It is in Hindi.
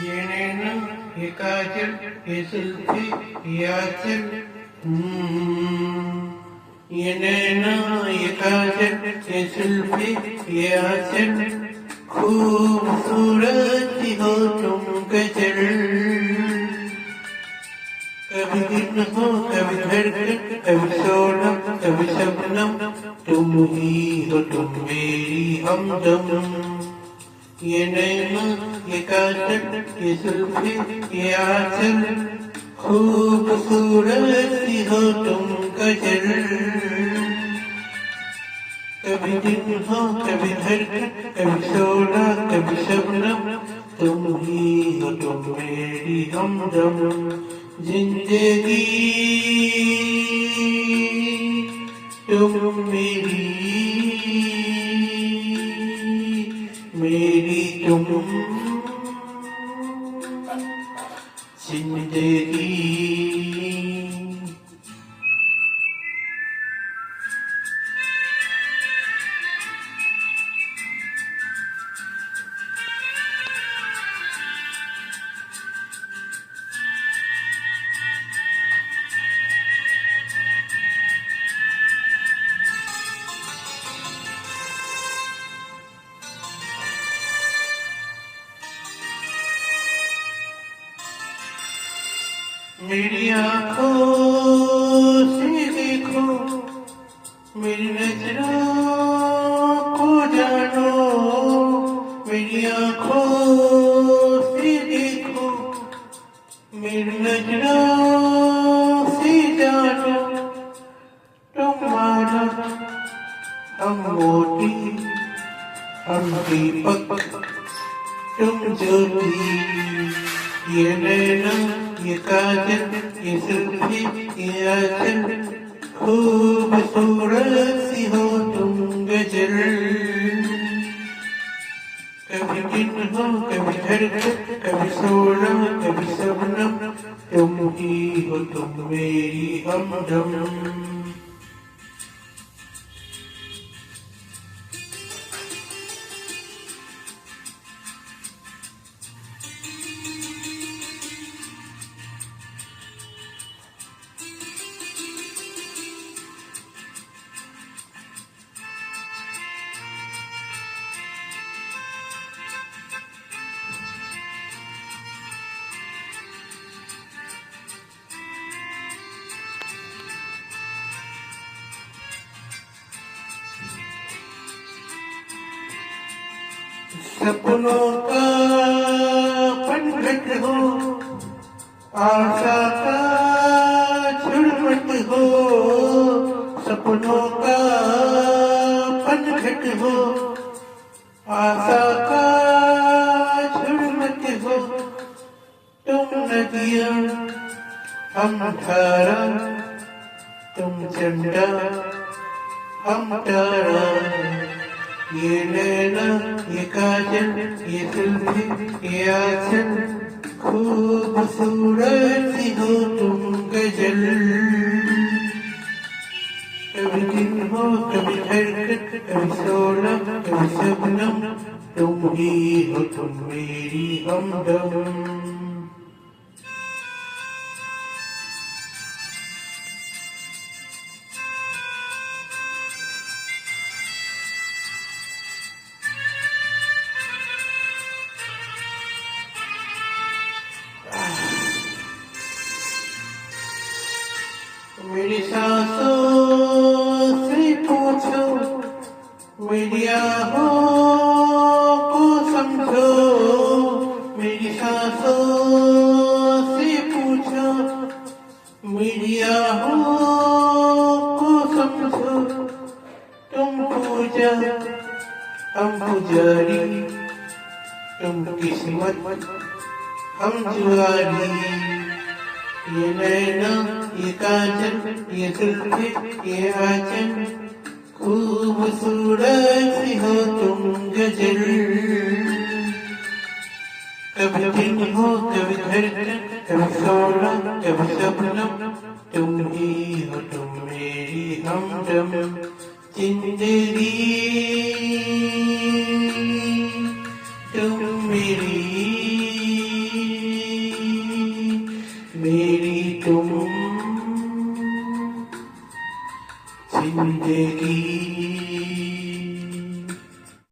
ये नैना ये काजल ये जुल्फे ये आंचल ये नैना ये काजल ये जुल्फे ये आंचल खूबसूरत हो तुम गजल कभी दिन हो कभी धड़कन कभी सोना कभी शबनम तुम ही हो तुम मेरी हमदम ये नैना ये काजल ये जुल्फे ये आंचल खूबसूरत हो तुम गजल कभी दिन हो कभी धड़कन कभी सोना कभी शबनम तुम ही हो तुम मेरी हमदम जिंदगी तुम मेरी तुम जिंदगी मेरी आँखों से देखो मेरी नजरों को जानो मेरी आँखों से देखो मेरी नजरों से जानो तुम मानो हम मोती हम दीपक तुम ज्योति ये नैना ये काजल ये जुल्फे ये आंचल खूबसूरत सी हो तुम गजल कभी दिन हो कभी धड़कन कभी सोना कभी शबनम तुम ही हो तुम मेरी हमदम सपनों का पनघट हो आशा का झुरमुट हो सपनों का पनघट हो आशा का झुरमुट हो तुम नदियाँ हम धारा तुम झंडा हम तारा ये नैना ये काजल ये जुल्फे ये आंचल खूबसूरत सी हो तुम गजल कभी दिन हो कभी धड़कन कभी सोना कभी शबनम तुम ही हो तुम मेरी हमदम मेरी सांसों से पूछो मेरी आहों को समझो मेरी सांसों से पूछो मेरी आहों को समझो तुम पूजा हम पुजारी तुम किस्मत हम जुआरी ये नैना ये काजल ये जुल्फे ये आंचल खूबसूरत सी हो तुम गजल कभी दिन हो कभी धड़कन कभी सोना कभी शबनम तुम ही हो तुम मेरी हमदम जिंदगी तुम मेरी जिंदगी